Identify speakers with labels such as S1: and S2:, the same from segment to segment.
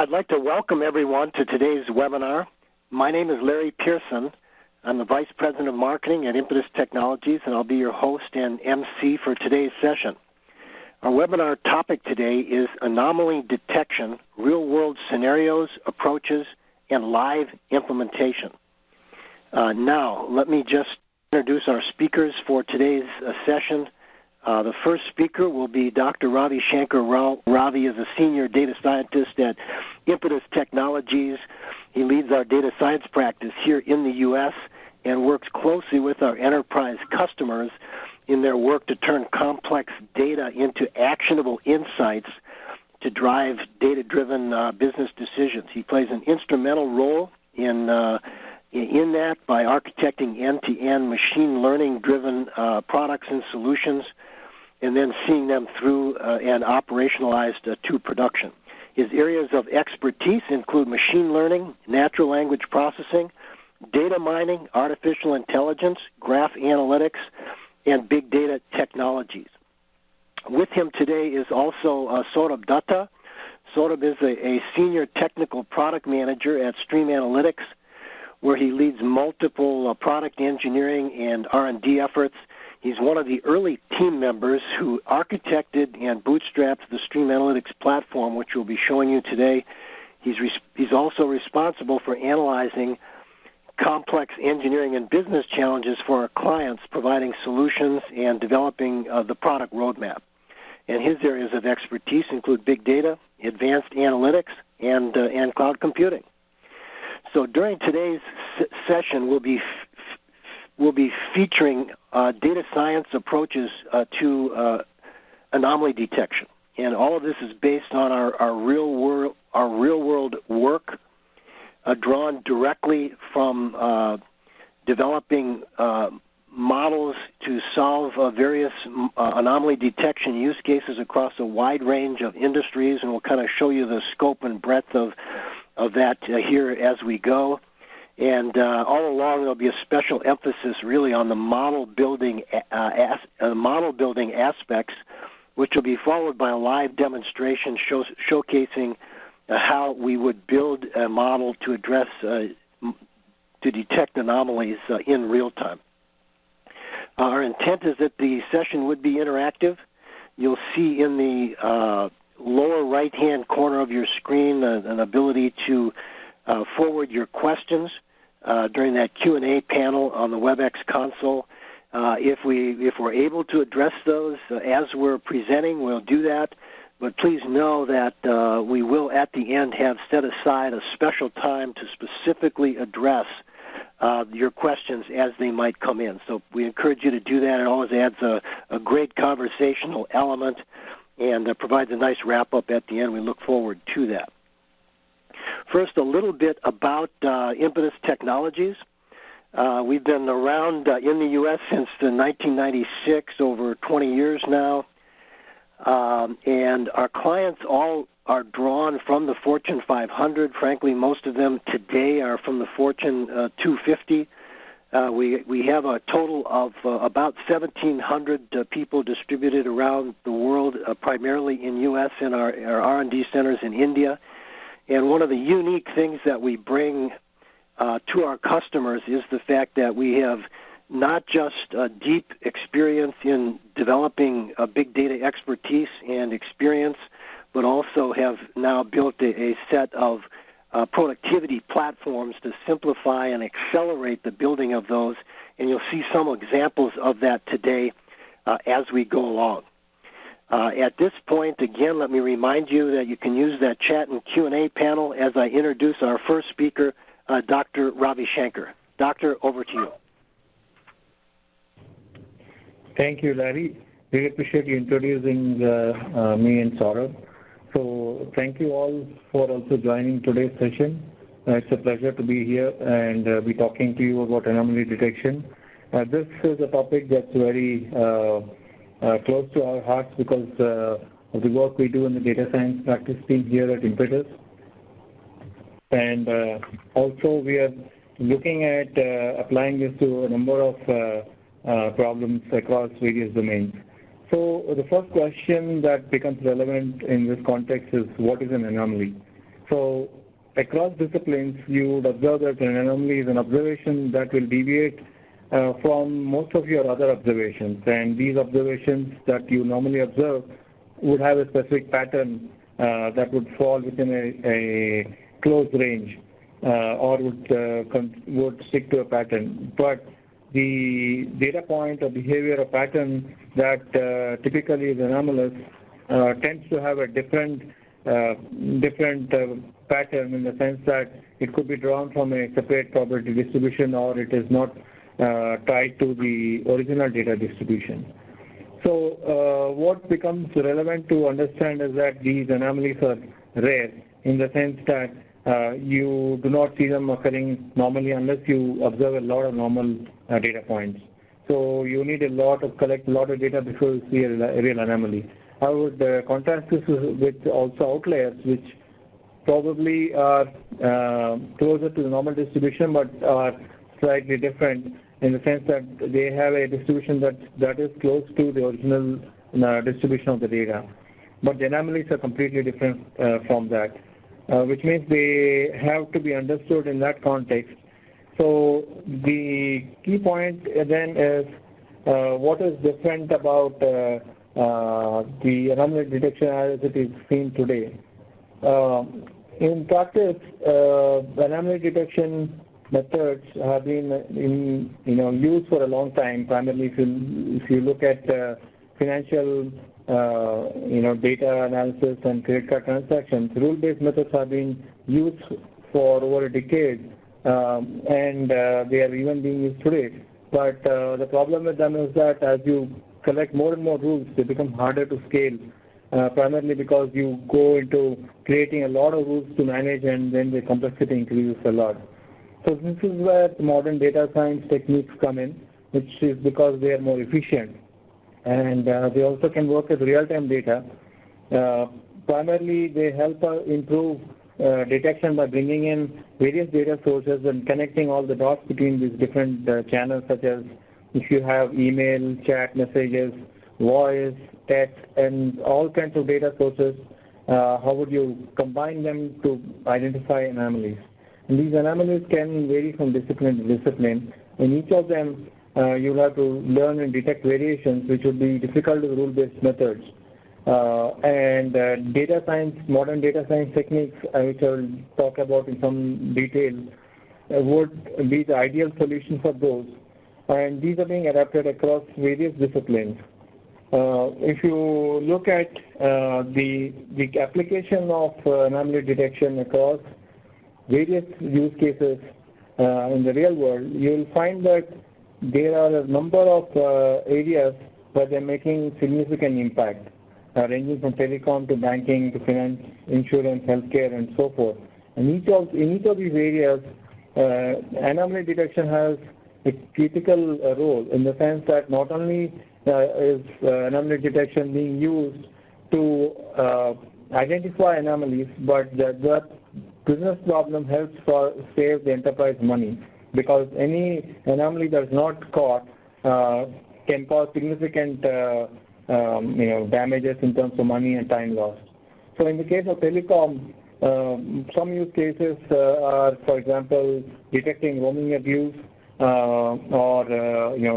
S1: I'd like to welcome everyone to today's webinar. My name is Larry Pearson. I'm the Vice President of Marketing at Impetus Technologies, and I'll be your host and MC for today's session. Our webinar topic today is anomaly detection, real-world scenarios, approaches, and live implementation. Now, let me just introduce our speakers for today's session. The first speaker will be Dr. Ravishankar. Ravi is a senior data scientist at Impetus Technologies. He leads our data science practice here in the U.S. and works closely with our enterprise customers in their work to turn complex data into actionable insights to drive data-driven business decisions. He plays an instrumental role in that by architecting end-to-end machine learning-driven products and solutions, and then seeing them through and operationalized to production. His areas of expertise include machine learning, natural language processing, data mining, artificial intelligence, graph analytics, and big data technologies. With him today is also Saurabh Dutta. Saurabh is a senior technical product manager at StreamAnalytix, where he leads multiple product engineering and R&D efforts. He's one of the early team members who architected and bootstrapped the StreamAnalytix platform, which we'll be showing you today. He's also responsible for analyzing complex engineering and business challenges for our clients, providing solutions and developing the product roadmap. And his areas of expertise include big data, advanced analytics, and cloud computing. So during today's session, we'll be featuring data science approaches to anomaly detection, and all of this is based on our real world work, drawn directly from developing models to solve various anomaly detection use cases across a wide range of industries, and we'll kind of show you the scope and breadth of that here as we go. And all along, there'll be a special emphasis really on the model building aspects, which will be followed by a live demonstration showcasing how we would build a model to address, to detect anomalies in real time. Our intent is that the session would be interactive. You'll see in the lower right-hand corner of your screen an ability to forward your questions during that Q&A panel on the WebEx console. If we're able to address those as we're presenting, we'll do that. But please know that we will, at the end, have set aside a special time to specifically address your questions as they might come in. So we encourage you to do that. It always adds a great conversational element and provides a nice wrap-up at the end. We look forward to that. First, a little bit about Impetus Technologies. We've been around in the U.S. since 1996, over 20 years now. And our clients all are drawn from the Fortune 500. Frankly, most of them today are from the Fortune 250. We have a total of about 1,700 people distributed around the world, primarily in U.S. and our R&D centers in India. And one of the unique things that we bring to our customers is the fact that we have not just deep experience in developing big data expertise and experience, but also have now built a set of productivity platforms to simplify and accelerate the building of those. And you'll see some examples of that today as we go along. At this point, again, let me remind you that you can use that chat and Q&A panel as I introduce our first speaker, Dr. Ravishankar. Doctor, over to you.
S2: Thank you, Larry. We appreciate you introducing me and Saurabh. So thank you all for also joining today's session. It's a pleasure to be here and be talking to you about anomaly detection. This is a topic that's very close to our hearts because of the work we do in the data science practice team here at Impetus. And also we are looking at applying this to a number of problems across various domains. So the first question that becomes relevant in this context is, what is an anomaly? So across disciplines, you would observe that an anomaly is an observation that will deviate from most of your other observations. And these observations that you normally observe would have a specific pattern that would fall within a close range or would stick to a pattern. But the data point or behavior or pattern that typically is anomalous tends to have a different pattern, in the sense that it could be drawn from a separate probability distribution, or it is not tied to the original data distribution. So what becomes relevant to understand is that these anomalies are rare, in the sense that you do not see them occurring normally unless you observe a lot of normal data points. So you need collect a lot of data before you see a real anomaly. I would contrast this with also outliers, which probably are closer to the normal distribution, but are slightly different in the sense that they have a distribution that is close to the original distribution of the data. But the anomalies are completely different from that, which means they have to be understood in that context. So the key point then is what is different about the anomaly detection as it is seen today. In practice, anomaly detection methods have been used for a long time. Primarily, if you look at financial data analysis and credit card transactions, rule-based methods have been used for over a decade, and they are even being used today. But the problem with them is that as you collect more and more rules, they become harder to scale, primarily because you go into creating a lot of rules to manage, and then the complexity increases a lot. So this is where modern data science techniques come in, which is because they are more efficient, and they also can work with real-time data. Primarily, they help improve detection by bringing in various data sources and connecting all the dots between these different channels, such as if you have email, chat messages, voice, text, and all kinds of data sources. How would you combine them to identify anomalies? And these anomalies can vary from discipline to discipline. In each of them, you'll have to learn and detect variations, which would be difficult with rule-based methods. And data science, modern data science techniques, which I will talk about in some detail, would be the ideal solution for those. And these are being adapted across various disciplines. If you look at the application of anomaly detection across various use cases in the real world, you will find that there are a number of areas where they're making significant impact, ranging from telecom to banking to finance, insurance, healthcare, and so forth. And in each of these areas, anomaly detection has a critical role, in the sense that not only is anomaly detection being used to identify anomalies, but the business problem helps save the enterprise money, because any anomaly that's not caught can cause significant damages in terms of money and time lost. So in the case of telecom, some use cases are, for example, detecting roaming abuse, or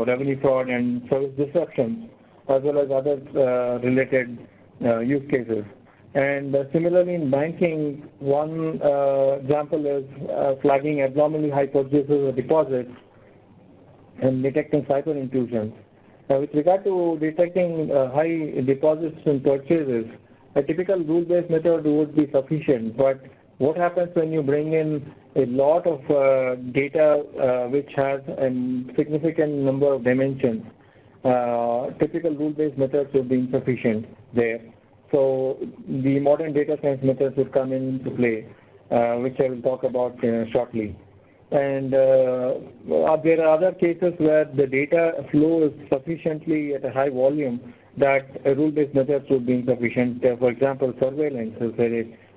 S2: revenue fraud and service disruptions, as well as other related use cases. And similarly, in banking, one example is flagging abnormally high purchases or deposits and detecting cyber intrusions. With regard to detecting high deposits and purchases, a typical rule-based method would be sufficient. But what happens when you bring in a lot of data which has a significant number of dimensions? Typical rule-based methods would be insufficient there. So the modern data science methods would come into play, which I will talk about shortly. And there are other cases where the data flow is sufficiently at a high volume that rule-based methods would be insufficient. For example, surveillance is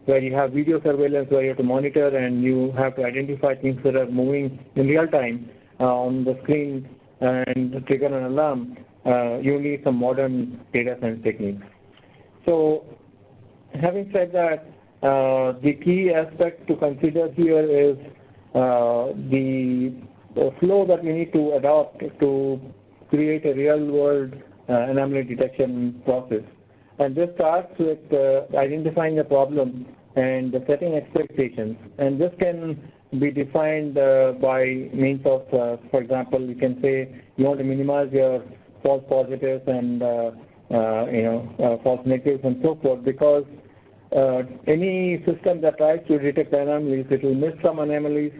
S2: where you have video surveillance, where you have to monitor and you have to identify things that are moving in real time on the screen and trigger an alarm. You need some modern data science techniques. So having said that, the key aspect to consider here is the flow that we need to adopt to create a real-world anomaly detection process. And this starts with identifying a problem and setting expectations. And this can be defined by means of, for example, you can say you want to minimize your false positives and false negatives and so forth, because any system that tries to detect anomalies, it will miss some anomalies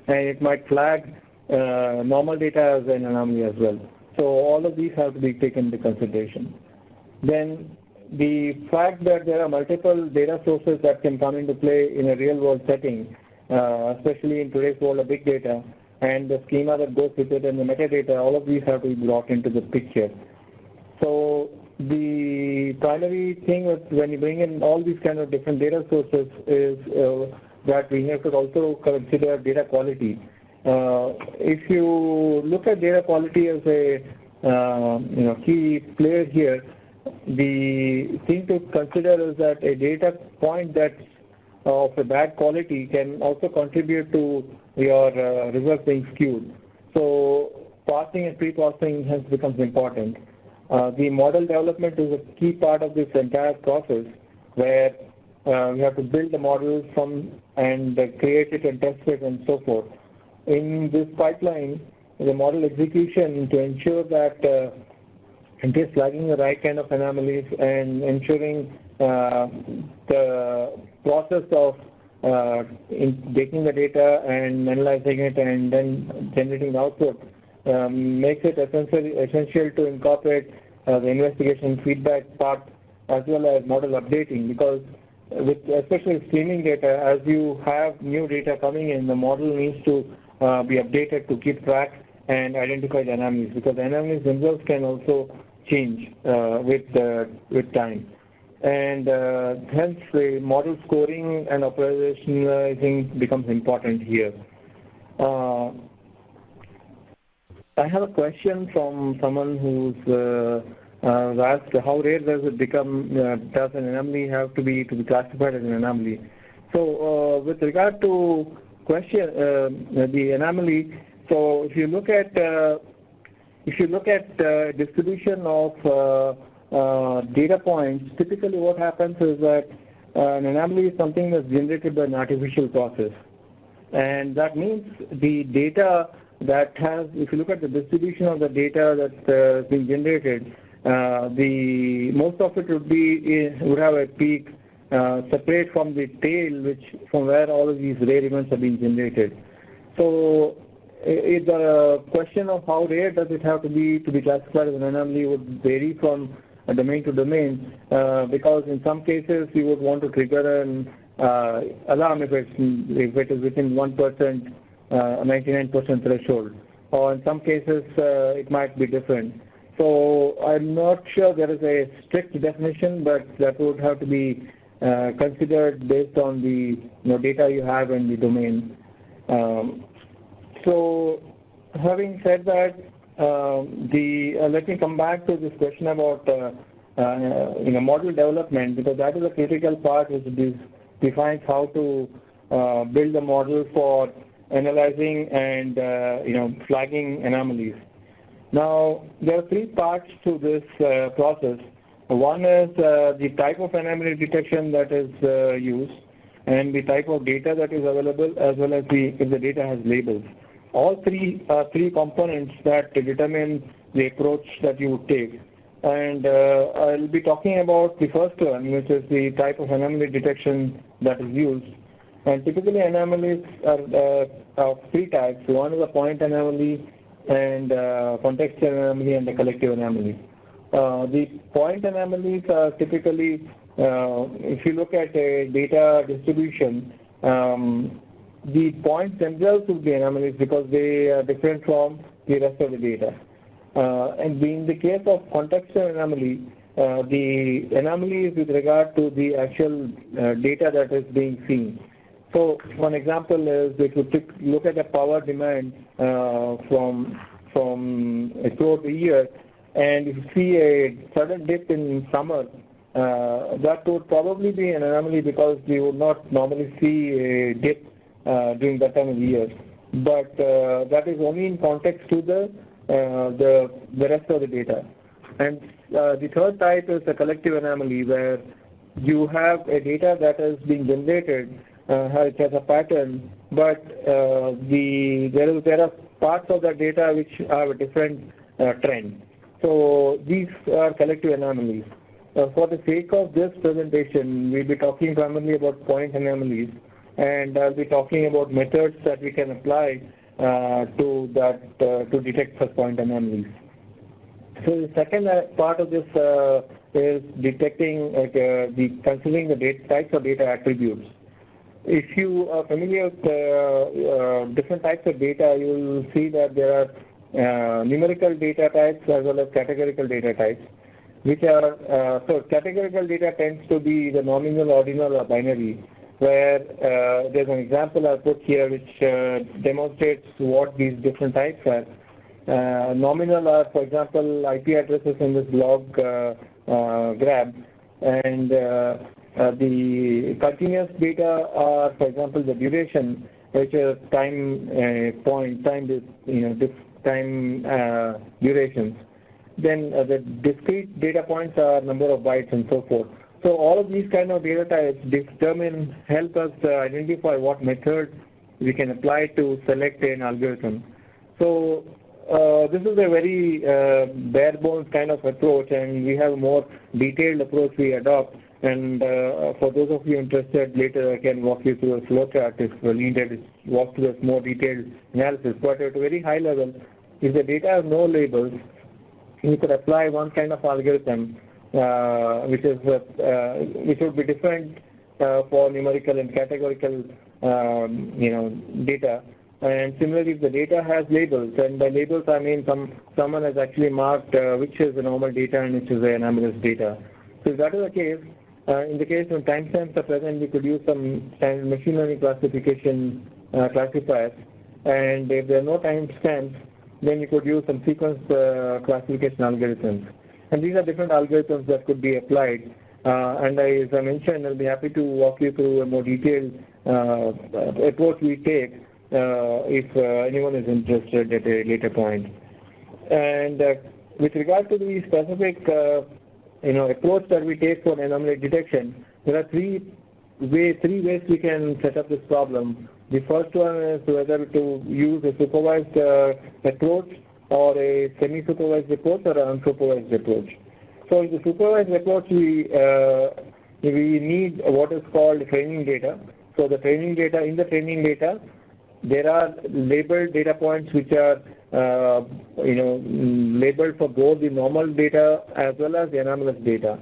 S2: and it might flag normal data as an anomaly as well. So all of these have to be taken into consideration. Then the fact that there are multiple data sources that can come into play in a real-world setting, especially in today's world of big data, and the schema that goes with it and the metadata, all of these have to be brought into the picture. So the primary thing when you bring in all these kind of different data sources is that we have to also consider data quality. If you look at data quality as a key player here, the thing to consider is that a data point that's of a bad quality can also contribute to your results being skewed. So parsing and pre-parsing has becomes important. The model development is a key part of this entire process, where we have to build the model from and create it and test it and so forth. In this pipeline, the model execution to ensure that it is flagging the right kind of anomalies and ensuring the process of taking the data and analyzing it and then generating the output makes it essential to incorporate the investigation feedback part as well as model updating, because with especially streaming data, as you have new data coming in, the model needs to be updated to keep track and identify the anomalies, because the anomalies themselves can also change with time. And hence the model scoring and operationalizing becomes important here. I have a question from someone who's asked, how rare does it become, does an anomaly have to be classified as an anomaly? So with regard to question, the anomaly, so if you look at distribution of data points, typically what happens is that an anomaly is something that's generated by an artificial process. And that means the data that has, if you look at the distribution of the data that's being generated, the most of it would have a peak separate from the tail, from where all of these rare events are being generated. So the question of how rare does it have to be classified as an anomaly would vary from domain to domain, because in some cases you would want to trigger an alarm if it is within 1%, 99% threshold, or in some cases it might be different. So I'm not sure there is a strict definition, but that would have to be considered based on the data you have in the domain. So having said that, let me come back to this question about model development, because that is a critical part which defines how to build a model for analyzing and flagging anomalies. Now, there are three parts to this process. One is the type of anomaly detection that is used, and the type of data that is available, as well as if the data has labels. All three are three components that determine the approach that you would take. And I'll be talking about the first one, which is the type of anomaly detection that is used. And typically anomalies are of three types. One is a point anomaly, and contextual anomaly, and the collective anomaly. The point anomalies are typically, if you look at a data distribution, the points themselves will be anomalies because they are different from the rest of the data. And in the case of contextual anomaly, the anomaly is with regard to the actual data that is being seen. So one example is if you look at the power demand from throughout the year, and if you see a sudden dip in summer, that would probably be an anomaly because we would not normally see a dip during that time of the year. But that is only in context to the rest of the data. And the third type is a collective anomaly, where you have a data that is being generated, it has a pattern, but there are parts of the data which have a different trend. So these are collective anomalies. For the sake of this presentation, we'll be talking primarily about point anomalies, and I'll be talking about methods that we can apply to detect such point anomalies. So the second part of this is detecting, considering the types of data attributes. If you are familiar with different types of data, you will see that there are numerical data types as well as categorical data types, which are, so categorical data tends to be the nominal, ordinal, or binary, where there's an example I put here which demonstrates what these different types are. Nominal are, for example, IP addresses in this log graph, and the continuous data are, for example, the duration, which is time durations. Then the discrete data points are number of bytes and so forth. So all of these kind of data types help us identify what method we can apply to select an algorithm. So this is a very bare bones kind of approach, and we have a more detailed approach we adopt. And for those of you interested, later I can walk you through a flowchart if needed, walk through a more detailed analysis. But at a very high level, if the data has no labels, you could apply one kind of algorithm which would be different for numerical and categorical data. And similarly, if the data has labels, and by labels I mean someone has actually marked which is the normal data and which is the anomalous data. So if that is the case, in the case when timestamps are present, we could use some machine learning classification classifiers. And if there are no timestamps, then you could use some sequence classification algorithms. And these are different algorithms that could be applied. And as I mentioned, I'll be happy to walk you through a more detailed approach we take if anyone is interested at a later point. And with regard to the specific approach that we take for anomaly detection, there are three ways we can set up this problem. The first one is whether to use a supervised approach or a semi-supervised approach or an unsupervised approach. So in the supervised approach, we need what is called training data. So the training data, in the training data, there are labeled data points which are labeled for both the normal data as well as the anomalous data.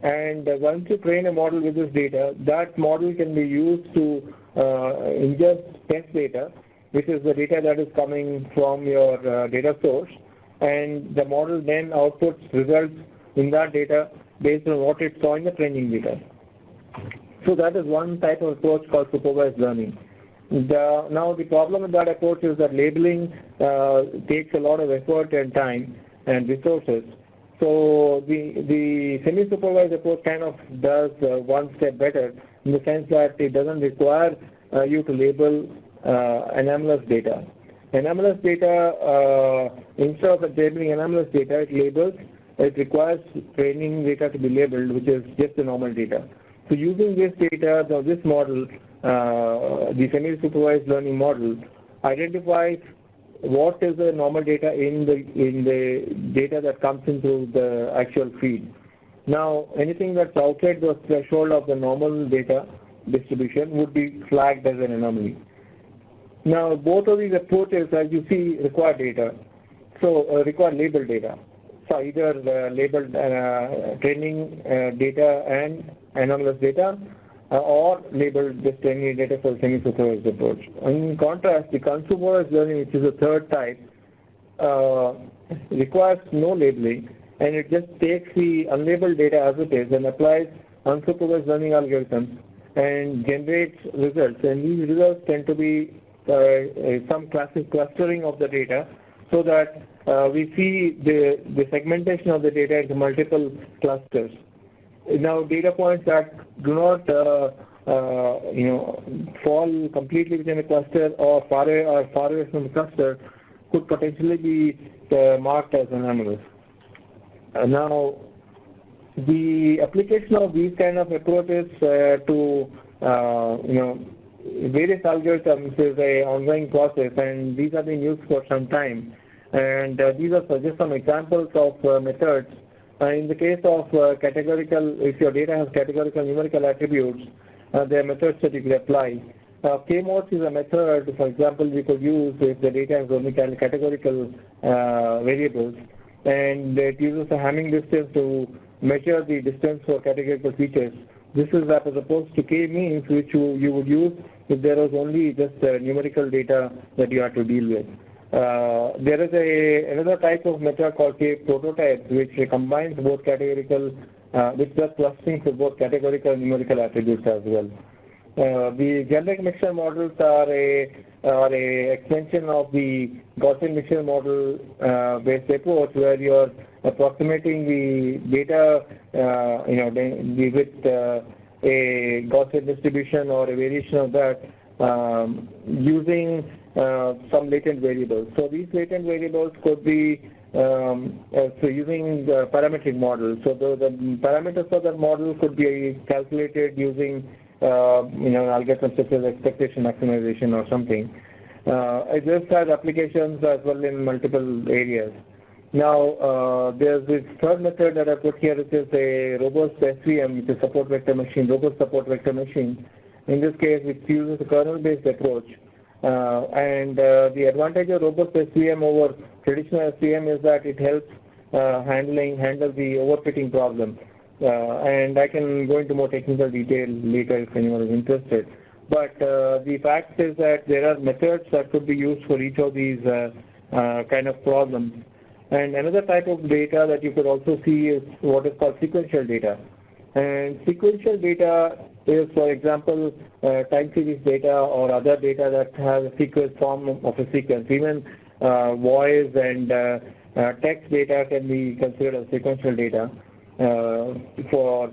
S2: And once you train a model with this data, that model can be used to ingest test data, which is the data that is coming from your data source, and the model then outputs results in that data based on what it saw in the training data. So that is one type of approach called supervised learning. Now the problem with that approach is that labeling takes a lot of effort and time and resources. So the semi-supervised approach kind of does one step better, in the sense that it doesn't require you to label anomalous data. Anomalous data, instead of labeling anomalous data, it requires training data to be labeled, which is just the normal data. So using this data, this model, the semi-supervised learning model, identifies what is the normal data in the data that comes into the actual feed. Now, anything that's outside the threshold of the normal data distribution would be flagged as an anomaly. Now, both of these approaches, as you see, require data. So, require labeled data. So, either labeled training data and anomalous data, or labeled just training data for semi-supervised approach. In contrast, the unsupervised learning, which is the third type, requires no labeling, and it just takes the unlabeled data as it is and applies unsupervised learning algorithms and generates results. And these results tend to be some classic clustering of the data, so that we see the segmentation of the data into multiple clusters. now data points that do not fall completely within a cluster or far away from the cluster could potentially be marked as anomalous. Now, the application of these kind of approaches to various algorithms is an ongoing process, and these have been used for some time. And these are just some examples of methods. In the case of categorical, if your data has categorical numerical attributes, there are methods that you can apply. K-modes is a method, for example, we could use if the data has only categorical variables, and it uses a Hamming distance to measure the distance for categorical features. This is as opposed to K-means, which you would use if there was only just numerical data that you had to deal with. There is another type of method called K-prototype, which combines both categorical, which does clustering for both categorical and numerical attributes as well. The generic mixture models are a extension of the Gaussian mixture model based approach, where you are approximating the data, with a Gaussian distribution or a variation of that using some latent variables. So these latent variables could be using the parametric model. So the parameters of that model could be calculated using an algorithm such as expectation maximization or something. It just has applications as well in multiple areas. Now, there's this third method that I put here, which is a robust SVM, which is support vector machine, robust support vector machine. In this case, it uses a kernel-based approach. The advantage of robust SVM over traditional SVM is that it helps handle the overfitting problem. And I can go into more technical detail later if anyone is interested. But the fact is that there are methods that could be used for each of these kind of problems. And another type of data that you could also see is what is called sequential data. And sequential data is, for example, time series data or other data that has a sequence form of a sequence. Even voice and text data can be considered as sequential data for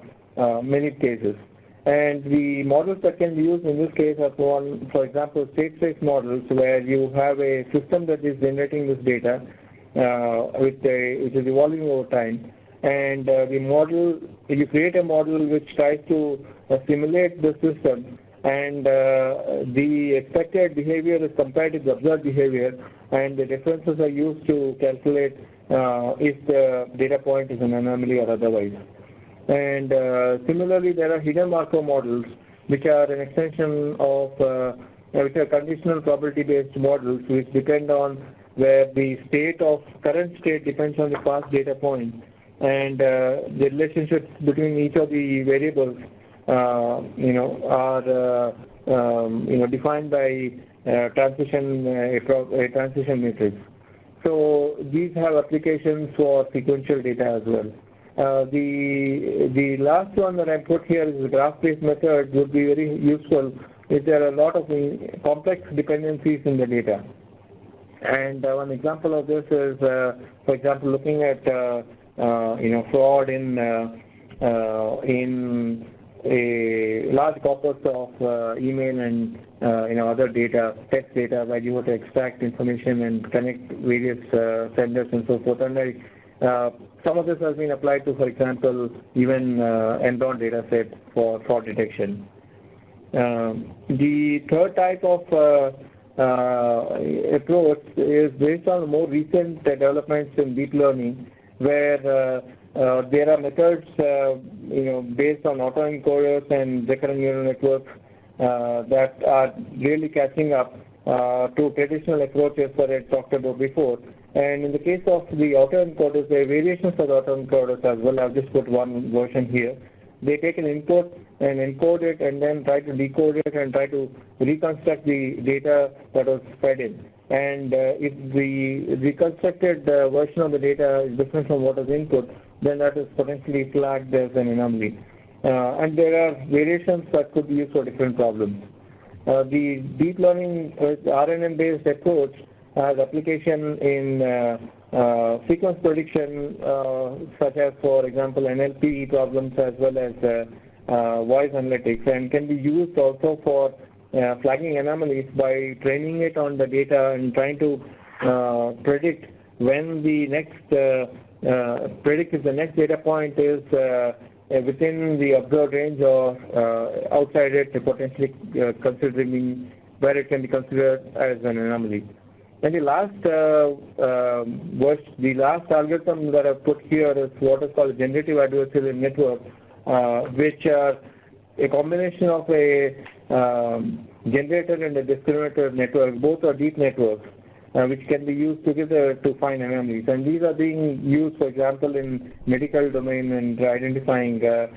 S2: many cases. And the models that can be used in this case are, for example, state space models, where you have a system that is generating this data, which is evolving over time. And the model, you create a model which tries to simulate the system, and the expected behavior is compared to the observed behavior, and the differences are used to calculate if the data point is an anomaly or otherwise. And similarly, there are hidden Markov models, which are an extension of which are conditional probability-based models, which depend on where the current state depends on the past data point, and the relationships between each of the variables, are defined by a transition matrix. So these have applications for sequential data as well. The last one that I put here is the graph-based method would be very useful if there are a lot of complex dependencies in the data. And one example of this is, for example, looking at fraud in a large corpus of email and other data, text data, where you have to extract information and connect various senders and so forth. And some of this has been applied to, for example, even Enron data set for fraud detection. The third type of approach is based on more recent developments in deep learning, where there are methods, based on autoencoders and recurrent neural networks that are really catching up to traditional approaches that I talked about before. And in the case of the autoencoders, there are variations of the autoencoders as well. I've just put one version here. They take an input and encode it, and then try to decode it and try to reconstruct the data that was fed in. And if the reconstructed version of the data is different from what was input, then that is potentially flagged as an anomaly. And there are variations that could be used for different problems. The deep learning RNN-based approach has application in sequence prediction, such as, for example, NLP problems as well as voice analytics, and can be used also for flagging anomalies by training it on the data and trying to predict when the next predict if the next data point is within the observed range or outside it, potentially considering where it can be considered as an anomaly. And the last algorithm that I've put here is what is called a generative adversarial network, which are a combination of a generator and a discriminator network. Both are deep networks, which can be used together to find anomalies. And these are being used, for example, in medical domain and identifying, for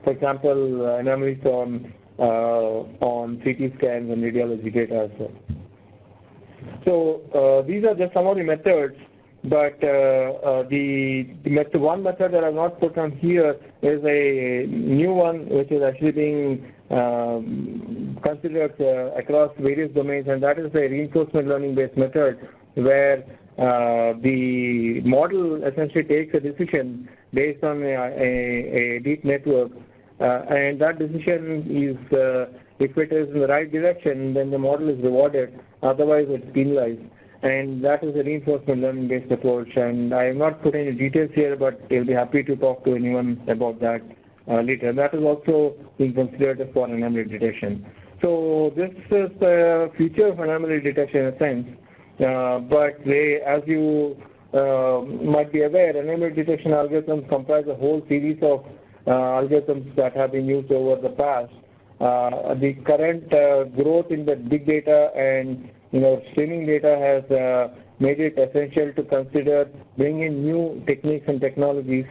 S2: example, anomalies on CT scans and radiology data as well. So these are just some of the methods, but one method that I've not put on here is a new one, which is actually being considered across various domains, and that is a reinforcement learning-based method, where the model essentially takes a decision based on a deep network, and that decision is, if it is in the right direction, then the model is rewarded, otherwise it's penalized. And that is a reinforcement learning-based approach, and I have not put any details here, but I'll be happy to talk to anyone about that later. That is also being considered for anomaly detection. So this is the future of anomaly detection in a sense, but as you might be aware, anomaly detection algorithms comprise a whole series of algorithms that have been used over the past. The current growth in the big data and streaming data has made it essential to consider bringing in new techniques and technologies,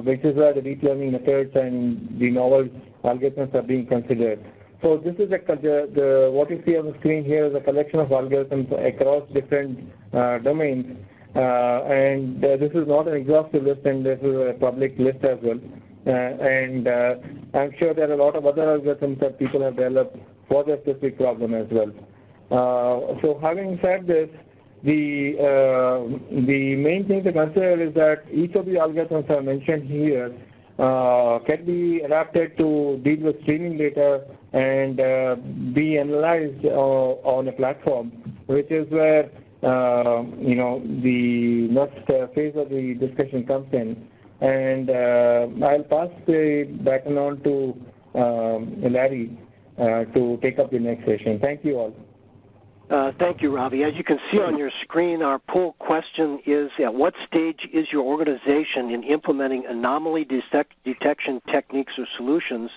S2: which is where the deep learning methods and the novel algorithms are being considered. So this is what you see on the screen here is a collection of algorithms across different domains, and this is not an exhaustive list, and this is a public list as well. And I'm sure there are a lot of other algorithms that people have developed for their specific problem as well. So having said this, the main thing to consider is that each of the algorithms I mentioned here can be adapted to deal with streaming data and be analyzed on a platform, which is where the next phase of the discussion comes in. And I'll pass the baton on to Larry to take up the next session. Thank you all.
S1: Thank you, Ravi. As you can see on your screen, our poll question is, at what stage is your organization in implementing anomaly detection techniques or solutions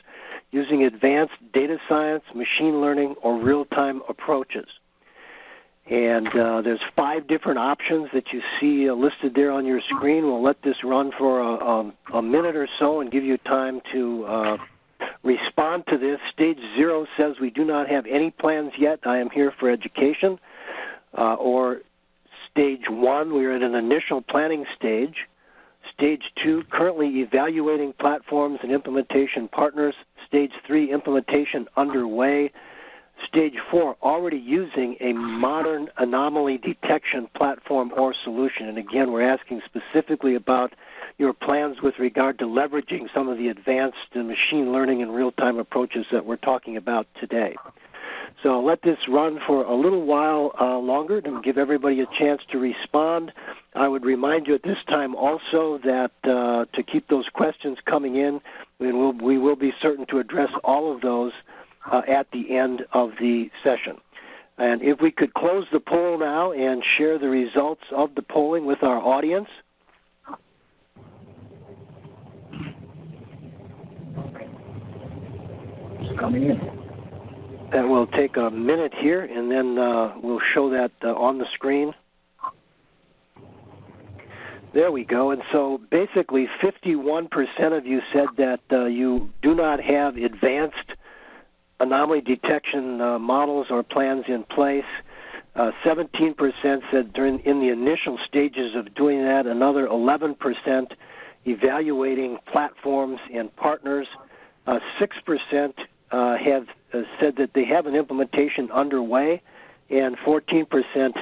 S1: using advanced data science, machine learning, or real-time approaches? And there's 5 different options that you see listed there on your screen. We'll let this run for a minute or so and give you time to respond to this. Stage 0 says we do not have any plans yet. I am here for education. Or stage 1, we are at an initial planning stage. Stage 2, currently evaluating platforms and implementation partners. Stage 3, implementation underway. Stage 4, already using a modern anomaly detection platform or solution. And again, we're asking specifically about your plans with regard to leveraging some of the advanced machine learning and real-time approaches that we're talking about today. So let this run for a little while longer to give everybody a chance to respond. I would remind you at this time also that to keep those questions coming in, we will be certain to address all of those at the end of the session. And if we could close the poll now and share the results of the polling with our audience.
S2: It's coming in.
S1: That will take a minute here, and then we'll show that on the screen. There we go. And so basically 51% of you said that you do not have advanced anomaly detection models or plans in place. 17% said in the initial stages of doing that. Another 11% evaluating platforms and partners. 6% have said that they have an implementation underway, and 14%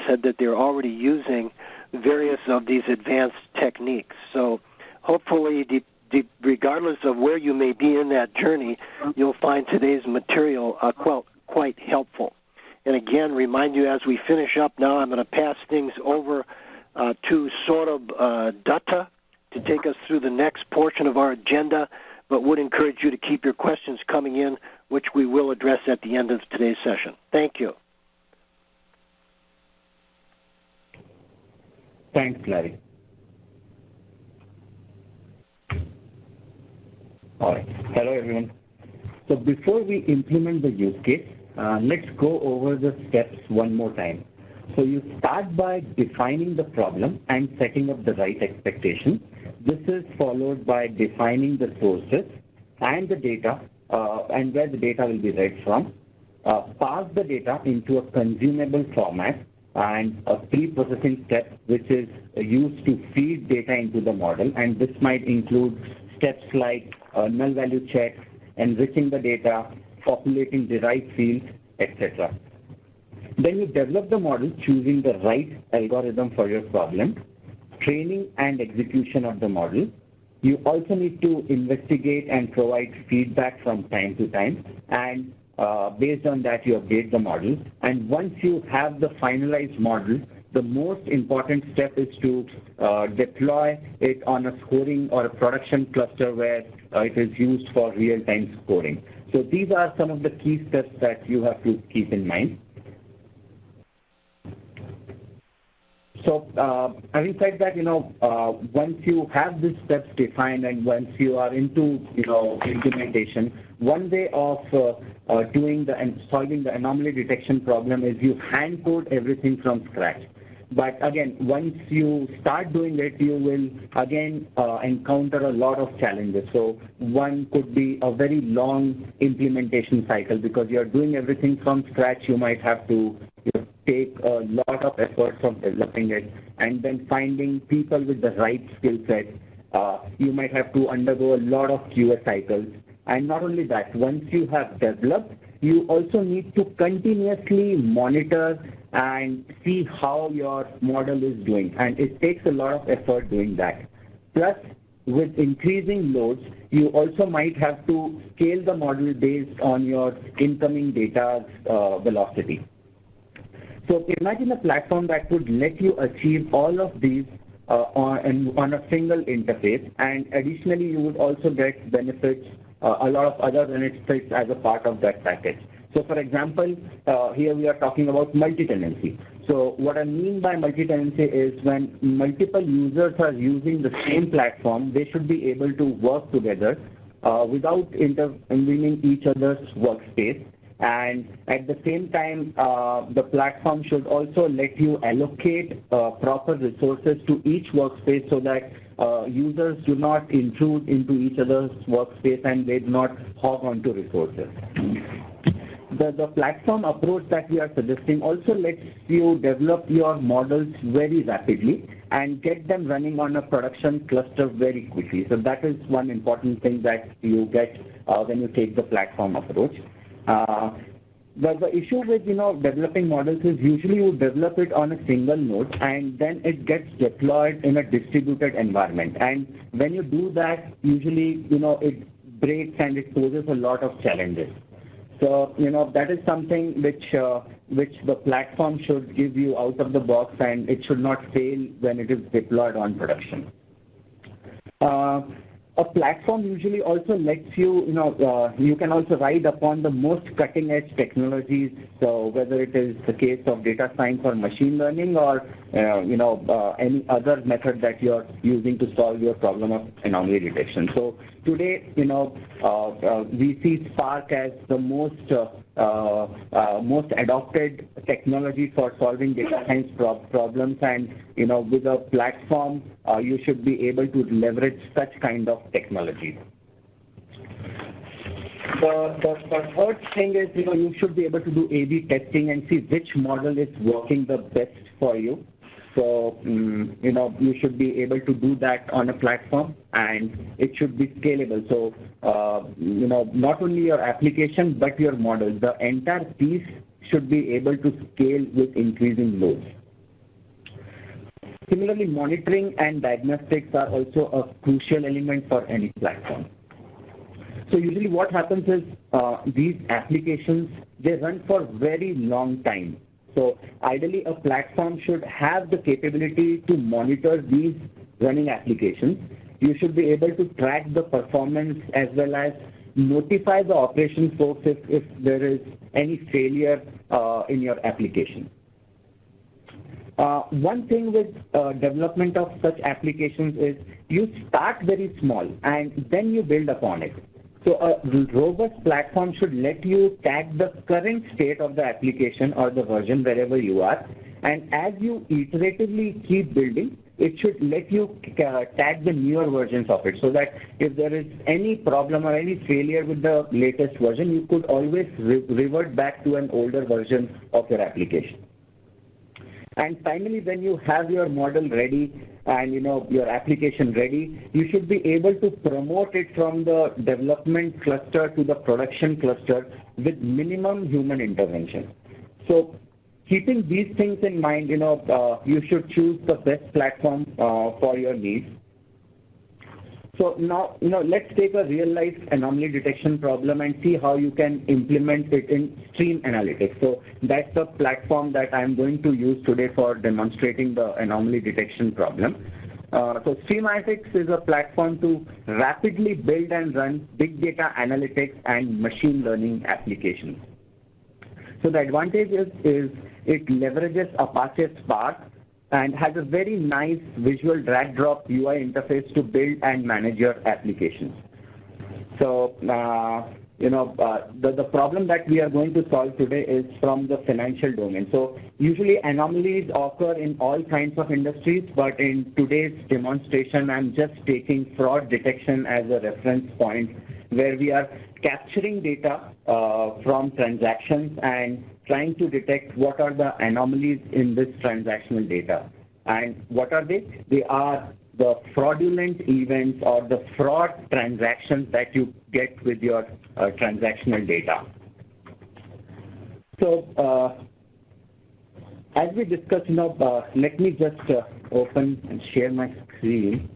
S1: said that they're already using various of these advanced techniques. So hopefully, regardless of where you may be in that journey, you'll find today's material quite helpful. And again, remind you as we finish up now, I'm going to pass things over to Saurabh Dutta to take us through the next portion of our agenda, but would encourage you to keep your questions coming in, which we will address at the end of today's session. Thank you.
S3: Thanks, Larry. All right. Hello, everyone. So before we implement the use case, let's go over the steps one more time. So you start by defining the problem and setting up the right expectation. This is followed by defining the sources and the data and where the data will be read from. Pass the data into a consumable format and a pre-processing step which is used to feed data into the model, and this might include steps like null value checks, enriching the data, populating the right fields, etc. Then you develop the model choosing the right algorithm for your problem, training and execution of the model. You also need to investigate and provide feedback from time to time, and based on that you update the model. And once you have the finalized model, the most important step is to deploy it on a scoring or a production cluster where it is used for real-time scoring. So these are some of the key steps that you have to keep in mind. So having said that, once you have these steps defined and once you are into, implementation, one way of doing and solving the anomaly detection problem is you hand code everything from scratch. But again, once you start doing it, you will again encounter a lot of challenges. So one could be a very long implementation cycle because you're doing everything from scratch. You might have to take a lot of effort from developing it, and then finding people with the right skill set. You might have to undergo a lot of QA cycles. And not only that, once you have developed, you also need to continuously monitor and see how your model is doing. And it takes a lot of effort doing that. Plus, with increasing loads, you also might have to scale the model based on your incoming data's velocity. So imagine a platform that would let you achieve all of these on a single interface, and additionally you would also get benefits, a lot of other benefits as a part of that package. So for example, here we are talking about multi-tenancy. So what I mean by multi-tenancy is when multiple users are using the same platform, they should be able to work together without intervening each other's workspace. And at the same time, the platform should also let you allocate proper resources to each workspace so that users do not intrude into each other's workspace and they do not hog onto resources. The platform approach that we are suggesting also lets you develop your models very rapidly and get them running on a production cluster very quickly. So that is one important thing that you get when you take the platform approach. The issue with developing models is usually you develop it on a single node and then it gets deployed in a distributed environment. And when you do that, usually it breaks and it poses a lot of challenges. So that is something which the platform should give you out of the box, and it should not fail when it is deployed on production. A platform usually also lets you, you can also ride upon the most cutting-edge technologies, so whether it is the case of data science or machine learning or, any other method that you're using to solve your problem of anomaly detection. So today, we see Spark as the most adopted technology for solving data science problems, and with a platform you should be able to leverage such kind of technologies. The third thing is you should be able to do A/B testing and see which model is working the best for you. So you should be able to do that on a platform, and it should be scalable. So not only your application but your model, the entire piece should be able to scale with increasing loads. Similarly, monitoring and diagnostics are also a crucial element for any platform. So usually what happens is these applications, they run for very long time. So ideally a platform should have the capability to monitor these running applications. You should be able to track the performance as well as notify the operations folks if there is any failure in your application. One thing with development of such applications is you start very small and then you build upon it. So a robust platform should let you tag the current state of the application or the version wherever you are, and as you iteratively keep building, it should let you tag the newer versions of it, so that if there is any problem or any failure with the latest version, you could always revert back to an older version of your application. And finally, when you have your model ready and your application ready, you should be able to promote it from the development cluster to the production cluster with minimum human intervention. So keeping these things in mind, you should choose the best platform for your needs. So now, let's take a real-life anomaly detection problem and see how you can implement it in StreamAnalytix. So that's the platform that I'm going to use today for demonstrating the anomaly detection problem. So StreamAnalytix is a platform to rapidly build and run big data analytics and machine learning applications. So the advantage is it leverages Apache Spark and has a very nice visual drag-drop UI interface to build and manage your applications. So, the problem that we are going to solve today is from the financial domain. So usually anomalies occur in all kinds of industries, but in today's demonstration, I'm just taking fraud detection as a reference point, where we are capturing data from transactions and trying to detect what are the anomalies in this transactional data. And what are they? They are the fraudulent events or the fraud transactions that you get with your transactional data. So as we discussed, let me just open and share my screen.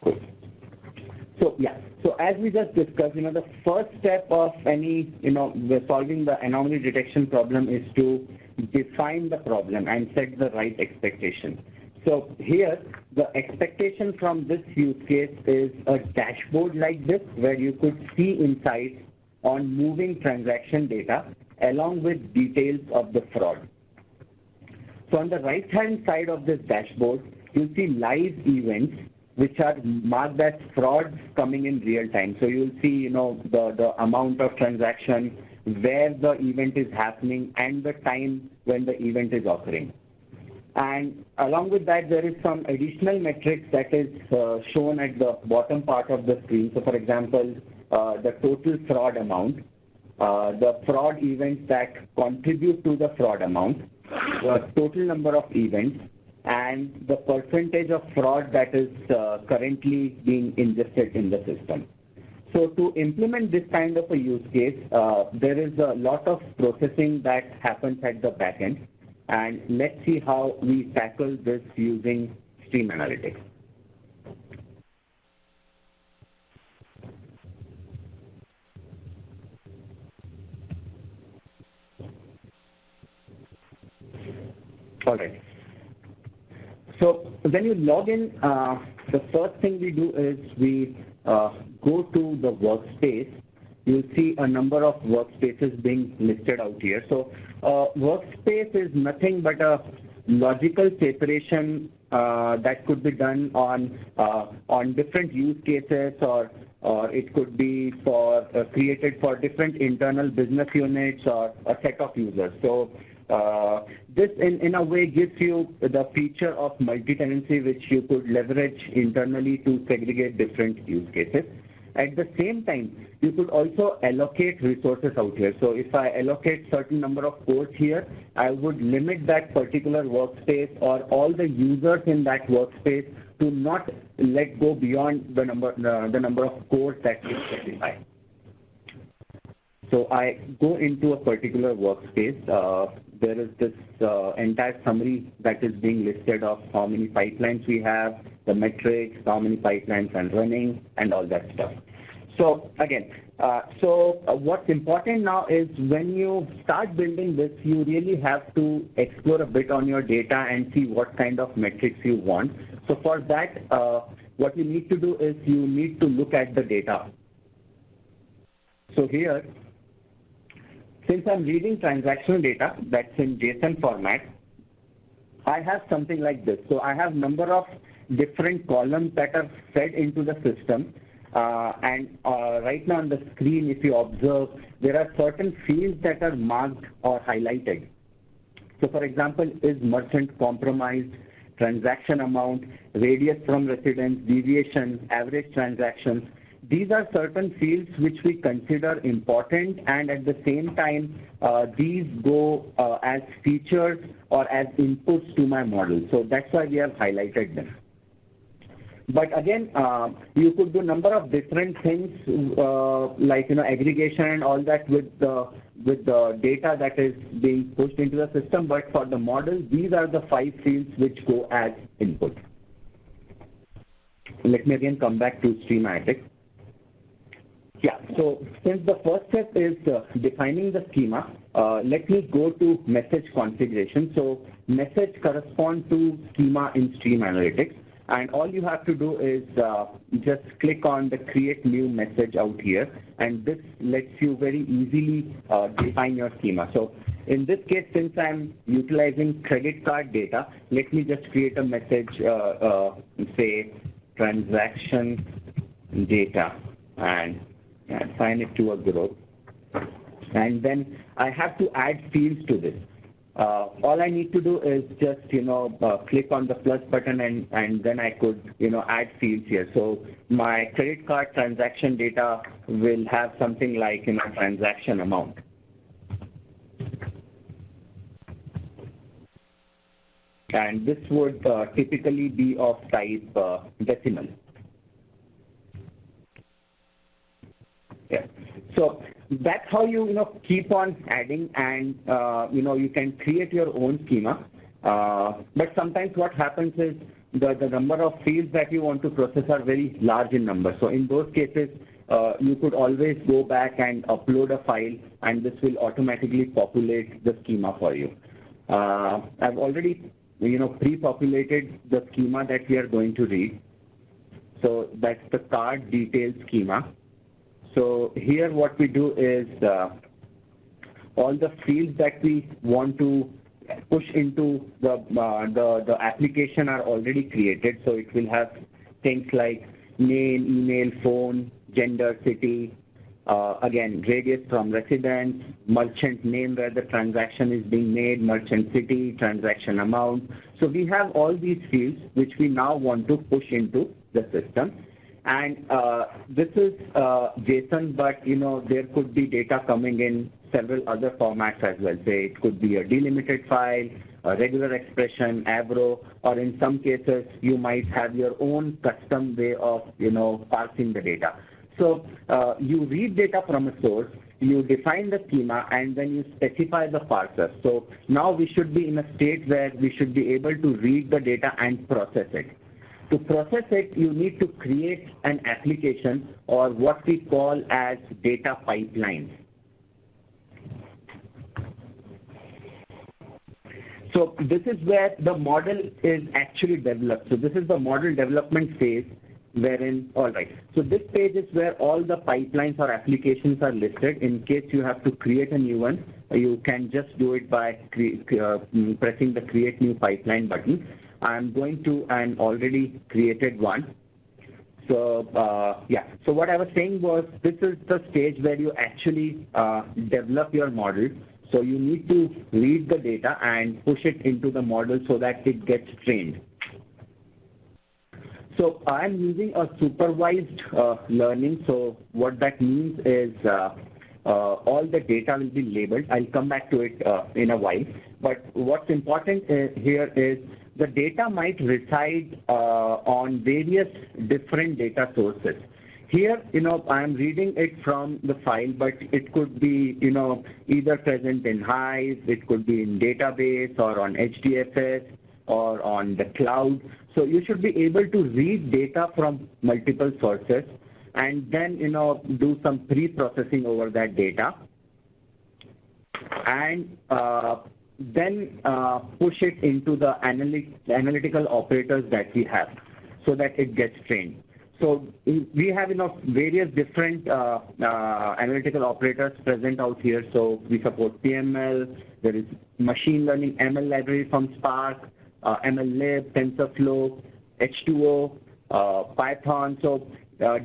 S3: Good. So yeah, so as we just discussed, the first step of any, solving the anomaly detection problem is to define the problem and set the right expectation. So here, the expectation from this use case is a dashboard like this, where you could see insights on moving transaction data along with details of the fraud. So on the right-hand side of this dashboard, you'll see live events which are marked as frauds coming in real time. So you'll see, the amount of transaction, where the event is happening, and the time when the event is occurring. And along with that, there is some additional metrics that is shown at the bottom part of the screen. So for example, the total fraud amount, the fraud events that contribute to the fraud amount, the total number of events, and the percentage of fraud that is currently being ingested in the system. So to implement this kind of a use case, there is a lot of processing that happens at the back end. And let's see how we tackle this using StreamAnalytix. All right. So when you log in, the first thing we do is we go to the workspace. You'll see a number of workspaces being listed out here. So workspace is nothing but a logical separation that could be done on different use cases, or it could be created for different internal business units or a set of users. So this in a way gives you the feature of multi-tenancy, which you could leverage internally to segregate different use cases. At the same time, you could also allocate resources out here. So if I allocate certain number of ports here, I would limit that particular workspace or all the users in that workspace to not let go beyond the number of cores that we specify. So I go into a particular workspace. There is this entire summary that is being listed of how many pipelines we have, the metrics, how many pipelines are running, and all that stuff. So again, what's important now is when you start building this, you really have to explore a bit on your data and see what kind of metrics you want. So for that, what you need to do is you need to look at the data. So here, since I'm reading transactional data that's in JSON format, I have something like this. So I have number of different columns that are fed into the system. Right now on the screen, if you observe, there are certain fields that are marked or highlighted. So for example, is merchant compromised, transaction amount, radius from residence, deviation, average transactions. These are certain fields which we consider important, and at the same time, these go as features or as inputs to my model. So that's why we have highlighted them. But again, you could do number of different things like aggregation and all that with the data that is being pushed into the system. But for the model, these are the 5 fields which go as input. Let me again come back to StreamAnalytix. Yeah, so since the first step is defining the schema, let me go to message configuration. So message corresponds to schema in StreamAnalytix. And all you have to do is just click on the create new message out here. And this lets you very easily define your schema. So in this case, since I'm utilizing credit card data, let me just create a message, say transaction data, and assign it to a group. And then I have to add fields to this. All I need to do is just, click on the plus button and then I could, add fields here. So my credit card transaction data will have something like, transaction amount. And this would typically be of type decimal. Yeah. So that's how you keep on adding, and you can create your own schema. But sometimes what happens is the number of fields that you want to process are very large in number. So in those cases, you could always go back and upload a file, and this will automatically populate the schema for you. I've already pre-populated the schema that we are going to read. So that's the card detail schema. So here what we do is all the fields that we want to push into the application are already created. So it will have things like name, email, phone, gender, city, again, radius from residence, merchant name where the transaction is being made, merchant city, transaction amount. So we have all these fields which we now want to push into the system. And this is JSON, but there could be data coming in several other formats as well. Say it could be a delimited file, a regular expression, Avro, or in some cases you might have your own custom way of parsing the data. So you read data from a source, you define the schema, and then you specify the parser. So now we should be in a state where we should be able to read the data and process it. To process it, you need to create an application, or what we call as data pipelines. So this is where the model is actually developed. So this is the model development phase wherein, all right. So this page is where all the pipelines or applications are listed. In case you have to create a new one, you can just do it by pressing the create new pipeline button. I'm going to an already created one. So yeah, so what I was saying was this is the stage where you actually develop your model. So you need to read the data and push it into the model so that it gets trained. So I'm using a supervised learning. So what that means is all the data will be labeled. I'll come back to it in a while. But what's important here is the data might reside on various different data sources. here, I'm reading it from the file, but it could be, either present in Hive, it could be in database or on HDFS or on the cloud. So you should be able to read data from multiple sources and then, do some pre-processing over that data and then push it into the analytical operators that we have so that it gets trained. So we have various different analytical operators present out here. So we support PML, there is machine learning ML library from Spark, MLlib, TensorFlow, H2O, Python. So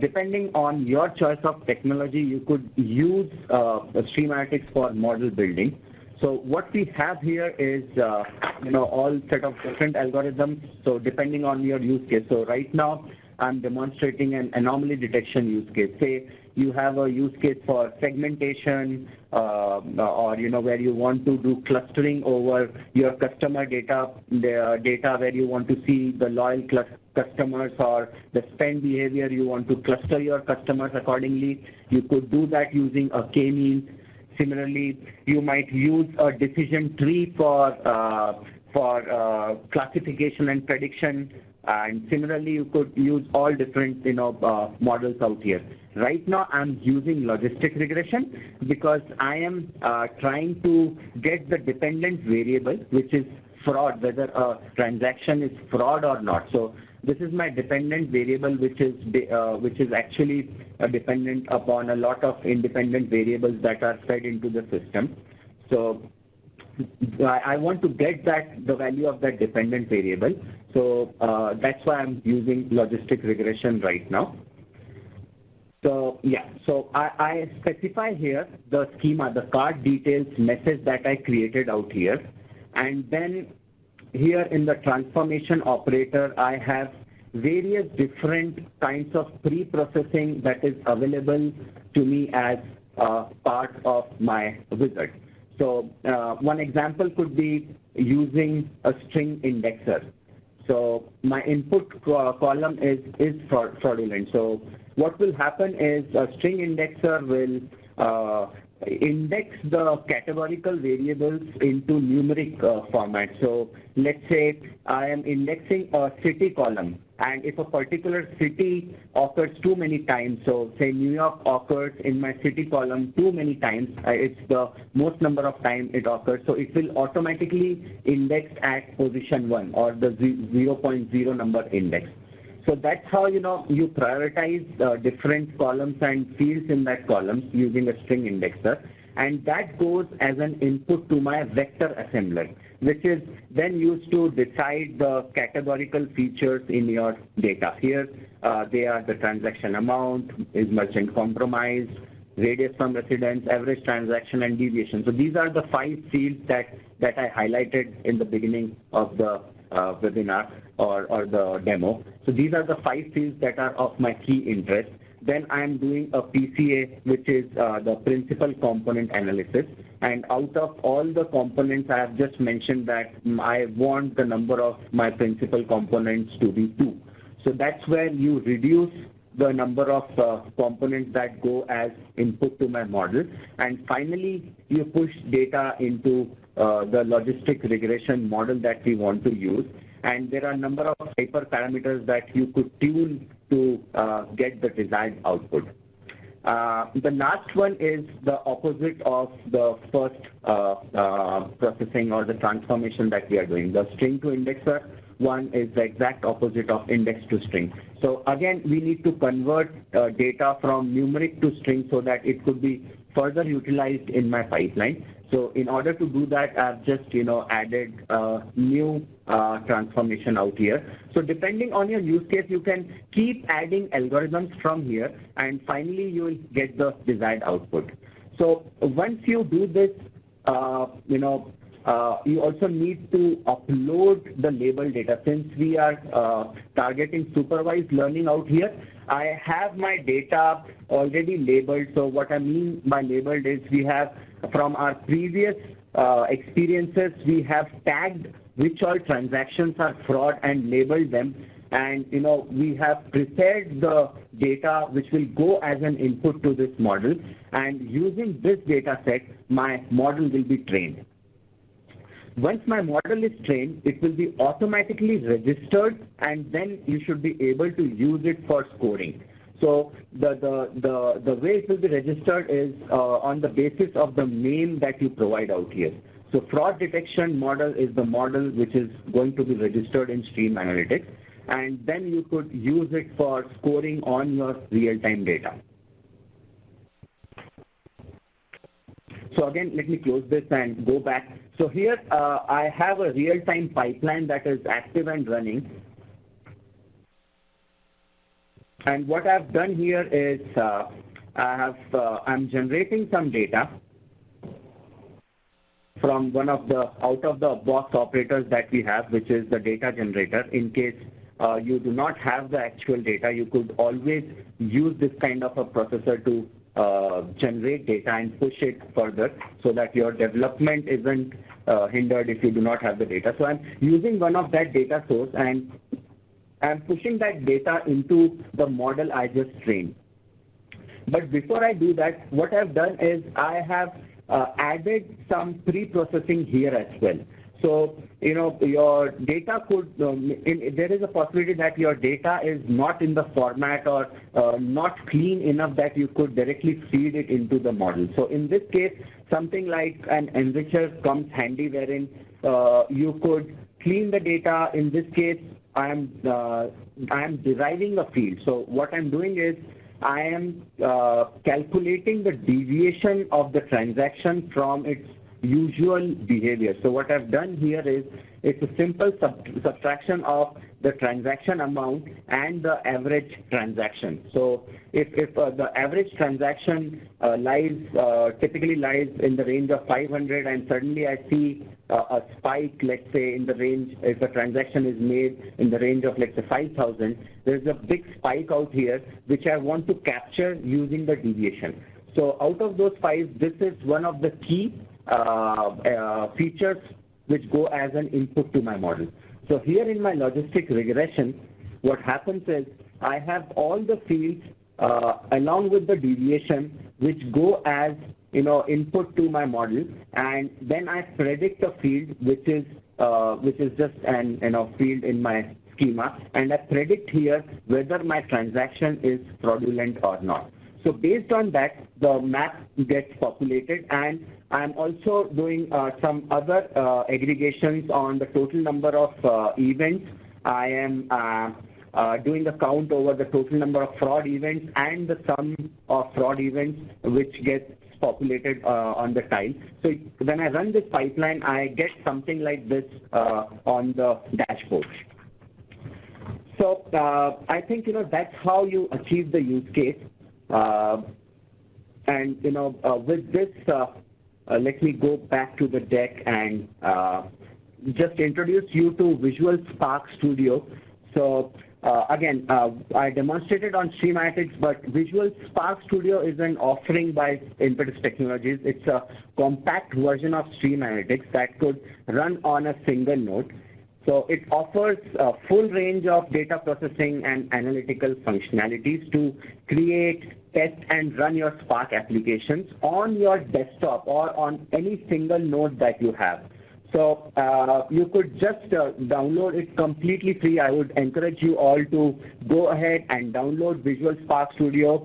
S3: depending on your choice of technology, you could use StreamAnalytix for model building. So what we have here is, all set of different algorithms. So depending on your use case. So right now, I'm demonstrating an anomaly detection use case. Say you have a use case for segmentation, or where you want to do clustering over your customer data, the data where you want to see the loyal customers or the spend behavior. You want to cluster your customers accordingly. You could do that using a K-means. Similarly, you might use a decision tree for classification and prediction. And similarly, you could use all different models out here. Right now, I'm using logistic regression because I am trying to get the dependent variable, which is fraud, whether a transaction is fraud or not. So this is my dependent variable, which is actually dependent upon a lot of independent variables that are fed into the system. So I want to get the value of that dependent variable. So that's why I'm using logistic regression right now. So yeah, so I specify here the schema, the card details message that I created out here. And then here in the transformation operator, I have various different kinds of pre-processing that is available to me as part of my wizard. So one example could be using a string indexer. So my input column is fraudulent. So what will happen is a string indexer will index the categorical variables into numeric format. So let's say I am indexing a city column, and if a particular city occurs too many times, so say New York occurs in my city column too many times, it's the most number of times it occurs, so it will automatically index at position 1 or the 0.0 number index. So that's how you prioritize different columns and fields in that column using a string indexer, and that goes as an input to my vector assembler, which is then used to decide the categorical features in your data. Here they are the transaction amount, is merchant compromised, radius from residence, average transaction, and deviation. So these are the 5 fields that I highlighted in the beginning of the webinar or the demo. So these are the 5 fields that are of my key interest. Then I am doing a PCA, which is the principal component analysis. And out of all the components, I have just mentioned that I want the number of my principal components to be 2. So that's where you reduce the number of components that go as input to my model. And finally, you push data into the logistic regression model that we want to use. And there are a number of hyperparameters that you could tune to get the desired output. The last one is the opposite of the first processing or the transformation that we are doing. The string to indexer one is the exact opposite of index to string. So again, we need to convert data from numeric to string so that it could be further utilized in my pipeline. So in order to do that, I've just added a new transformation out here. So depending on your use case, you can keep adding algorithms from here, and finally you will get the desired output. So once you do this, you also need to upload the label data. Since we are targeting supervised learning out here, I have my data already labeled. So what I mean by labeled is we have, from our previous experiences, we have tagged which all transactions are fraud and labeled them. and we have prepared the data which will go as an input to this model, and using this data set, my model will be trained. Once my model is trained, it will be automatically registered, and then you should be able to use it for scoring. So the way it will be registered is on the basis of the name that you provide out here. So fraud detection model is the model which is going to be registered in StreamAnalytix, and then you could use it for scoring on your real-time data. So again, let me close this and go back. So here I have a real-time pipeline that is active and running. And what I've done here is I'm generating some data from one of the out-of-the-box operators that we have, which is the data generator. In case you do not have the actual data, you could always use this kind of a processor to generate data and push it further so that your development isn't hindered if you do not have the data. So I'm using one of that data source, and I'm pushing that data into the model I just trained. But before I do that, what I've done is I have added some pre-processing here as well. So, your data could, there is a possibility that your data is not in the format or not clean enough that you could directly feed it into the model. So in this case, something like an enricher comes handy, wherein you could clean the data. In this case, I am deriving a field. So what I'm doing is I am calculating the deviation of the transaction from its usual behavior. So what I've done here is it's a simple subtraction of the transaction amount and the average transaction. So if the average transaction typically lies in the range of 500, and suddenly I see a spike, let's say in the range, if a transaction is made in the range of, let's say, 5,000, there's a big spike out here which I want to capture using the deviation. So out of those 5, this is one of the key features which go as an input to my model. So here in my logistic regression, what happens is I have all the fields along with the deviation which go as input to my model, and then I predict a field which is just an field in my schema, and I predict here whether my transaction is fraudulent or not. So based on that, the map gets populated, and I'm also doing some other aggregations on the total number of events. I am doing a count over the total number of fraud events and the sum of fraud events which gets populated on the tile. So when I run this pipeline, I get something like this on the dashboard. So I think that's how you achieve the use case. And with this, let me go back to the deck and just introduce you to Visual Spark Studio. So again, I demonstrated on StreamAnalytix, but Visual Spark Studio is an offering by Impetus Technologies. It's a compact version of StreamAnalytix that could run on a single node. So it offers a full range of data processing and analytical functionalities to create, test, and run your Spark applications on your desktop or on any single node that you have. So you could just download it completely free. I would encourage you all to go ahead and download Visual Spark Studio.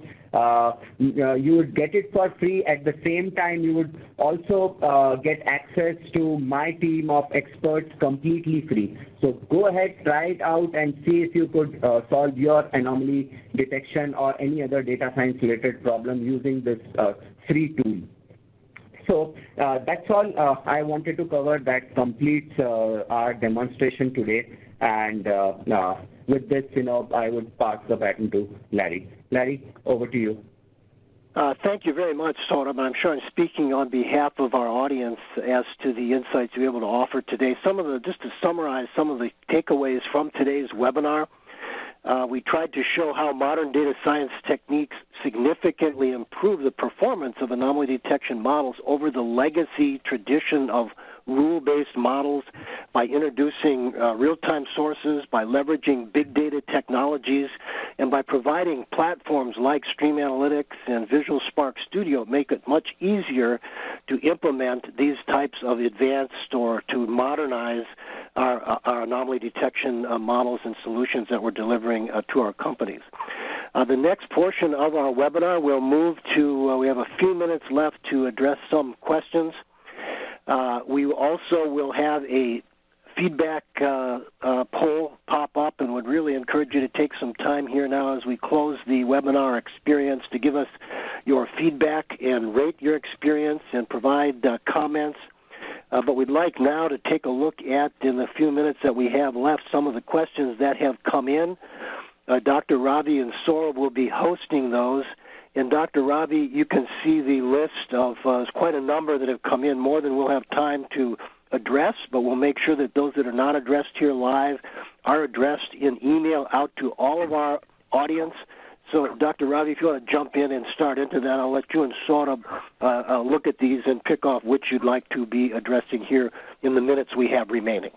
S3: You would get it for free. At the same time, you would also get access to my team of experts completely free. So go ahead, try it out, and see if you could solve your anomaly detection or any other data science related problem using this free tool. So that's all I wanted to cover. That completes our demonstration today. And with this, I would pass the baton to Larry. Larry, over to you.
S1: Thank you very much, Saurabh. I'm sure I'm speaking on behalf of our audience as to the insights you're able to offer today. Just to summarize some of the takeaways from today's webinar, we tried to show how modern data science techniques significantly improve the performance of anomaly detection models over the legacy tradition of rule-based models by introducing real-time sources, by leveraging big data technologies, and by providing platforms like StreamAnalytix and Visual Spark Studio make it much easier to implement these types of advanced or to modernize our anomaly detection models and solutions that we're delivering to our companies. The next portion of our webinar will move to, we have a few minutes left to address some questions. We also will have a feedback poll pop up, and would really encourage you to take some time here now as we close the webinar experience to give us your feedback and rate your experience and provide comments. But we'd like now to take a look at, in the few minutes that we have left, some of the questions that have come in. Dr. Ravi and Saurabh will be hosting those. And Dr. Ravi, you can see the list of quite a number that have come in, more than we'll have time to address, but we'll make sure that those that are not addressed here live are addressed in email out to all of our audience. So, Dr. Ravi, if you want to jump in and start into that, I'll let you and Saurabh look at these and pick off which you'd like to be addressing here in the minutes we have remaining.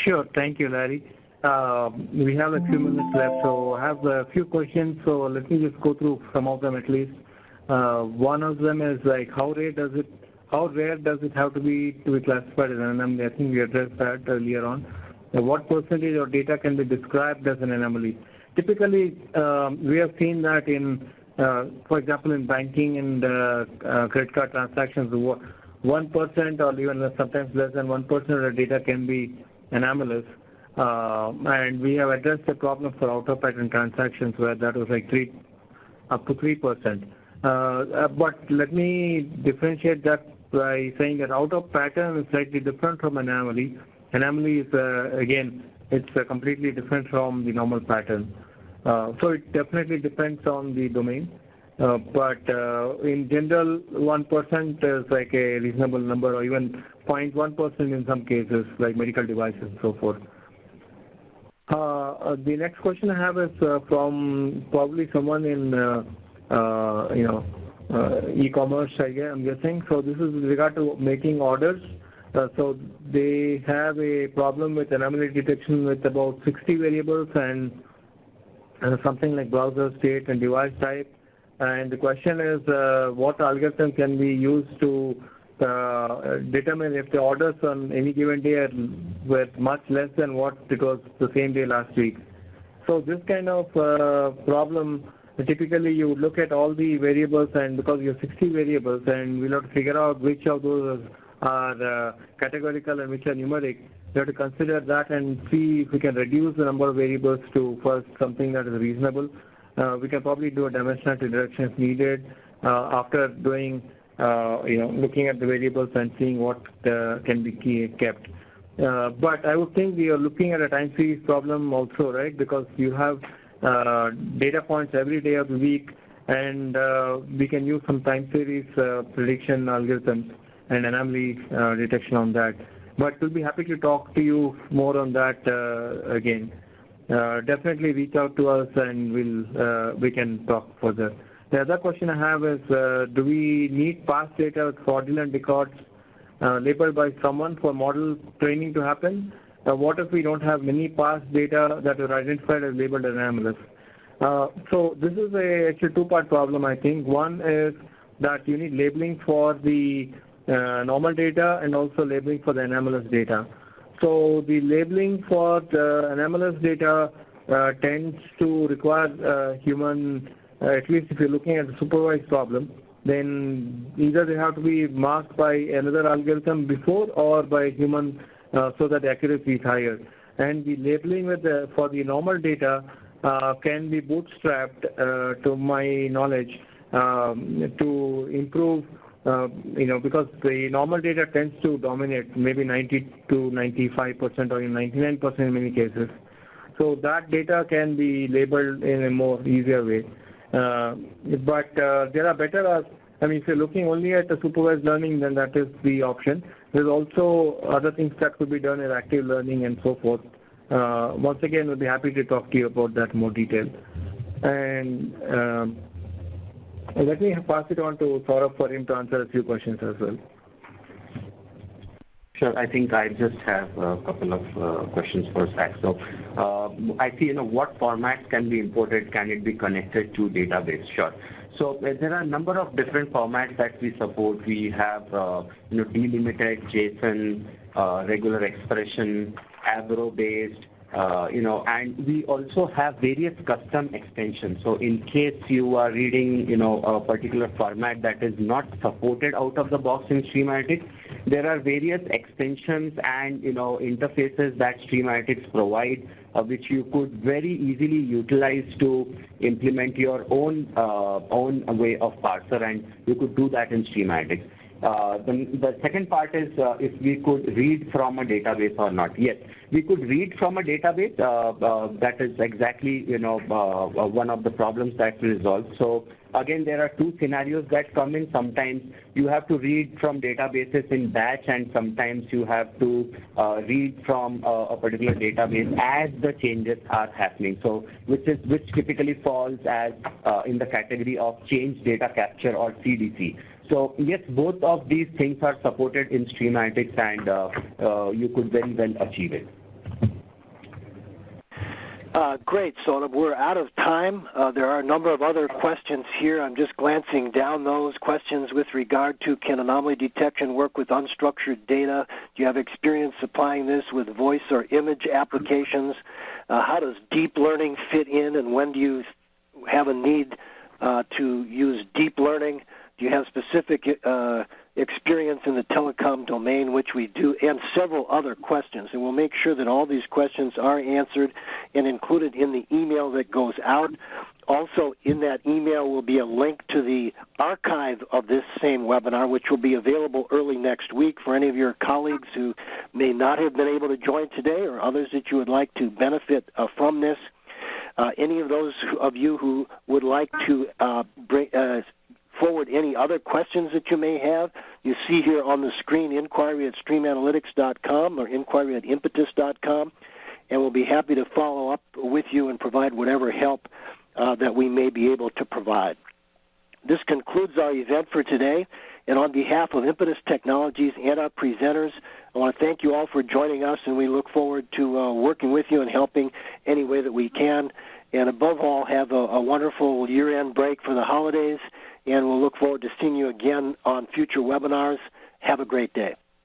S2: Sure. Thank you, Larry. We have a few minutes left, so I have a few questions, so let me just go through some of them at least. One of them is like, how rare does it have to be classified as an anomaly? I think we addressed that earlier on. What percentage of data can be described as an anomaly? Typically, we have seen that in, for example, in banking and credit card transactions, 1% or even sometimes less than 1% of the data can be anomalous. And we have addressed the problem for out-of-pattern transactions where that was like up to 3%. But let me differentiate that by saying that out-of-pattern is slightly different from anomaly. Anomaly is, again, it's completely different from the normal pattern. So it definitely depends on the domain. But in general, 1% is like a reasonable number, or even 0.1% in some cases, like medical devices and so forth. The next question I have is from probably someone in e-commerce, I'm guessing. So this is with regard to making orders. So they have a problem with anomaly detection with about 60 variables and something like browser state and device type. And the question is, what algorithm can be used to determine if the orders on any given day were much less than what it was the same day last week. So this kind of problem, typically you would look at all the variables, and because you have 60 variables, and we'll have to figure out which of those are categorical and which are numeric. We have to consider that and see if we can reduce the number of variables to first something that is reasonable. We can probably do a dimensional reduction if needed after doing looking at the variables and seeing what can be kept. But I would think we are looking at a time series problem also, right? Because you have data points every day of the week, and we can use some time series prediction algorithms and anomaly detection on that. But we'll be happy to talk to you more on that again. Definitely reach out to us and we can talk further. The other question I have is, do we need past data with fraudulent records labeled by someone for model training to happen? What if we don't have many past data that are identified as labeled as anomalous? So this is actually a two-part problem, I think. One is that you need labeling for the normal data and also labeling for the anomalous data. So the labeling for the anomalous data tends to require human, at least if you're looking at a supervised problem, then either they have to be marked by another algorithm before or by human so that the accuracy is higher. And the labeling for the normal data can be bootstrapped, to my knowledge, to improve, because the normal data tends to dominate, maybe 90 to 95% or even 99% in many cases. So that data can be labeled in a more easier way. But there are better, if you're looking only at the supervised learning, then that is the option. There's also other things that could be done in active learning and so forth. Once again, we'll be happy to talk to you about that in more detail. And let me pass it on to Saurabh for him to answer a few questions as well.
S4: Sure. I think I just have a couple of questions for Zach. So I see, what formats can be imported? Can it be connected to database? Sure. So there are a number of different formats that we support. We have, delimited, JSON, regular expression, Avro-based, and we also have various custom extensions. So in case you are reading, a particular format that is not supported out of the box in StreamAnalytix, there are various extensions and, interfaces that StreamAnalytix provide, which you could very easily utilize to implement your own way of parser, and you could do that in StreamAnalytix. The second part is if we could read from a database or not. Yes, we could read from a database. That is exactly one of the problems that we resolve. So again, there are two scenarios that come in. Sometimes you have to read from databases in batch, and sometimes you have to read from a particular database as the changes are happening. So which typically falls as in the category of change data capture or CDC. So yes, both of these things are supported in StreamAnalytix, and you could very well achieve it.
S1: Great, Saurabh. We're out of time. There are a number of other questions here. I'm just glancing down those questions with regard to, can anomaly detection work with unstructured data? Do you have experience applying this with voice or image applications? How does deep learning fit in, and when do you have a need to use deep learning? Do you have specific experience in the telecom domain, which we do, and several other questions. And we'll make sure that all these questions are answered and included in the email that goes out. Also, in that email will be a link to the archive of this same webinar, which will be available early next week for any of your colleagues who may not have been able to join today, or others that you would like to benefit from this. Any of those of you who would like to forward any other questions that you may have, you see here on the screen inquiry@streamanalytix.com or inquiry@impetus.com, and we'll be happy to follow up with you and provide whatever help that we may be able to provide. This concludes our event for today, and on behalf of Impetus Technologies and our presenters, I want to thank you all for joining us, and we look forward to working with you and helping any way that we can. And above all, have a wonderful year-end break for the holidays, and we'll look forward to seeing you again on future webinars. Have a great day.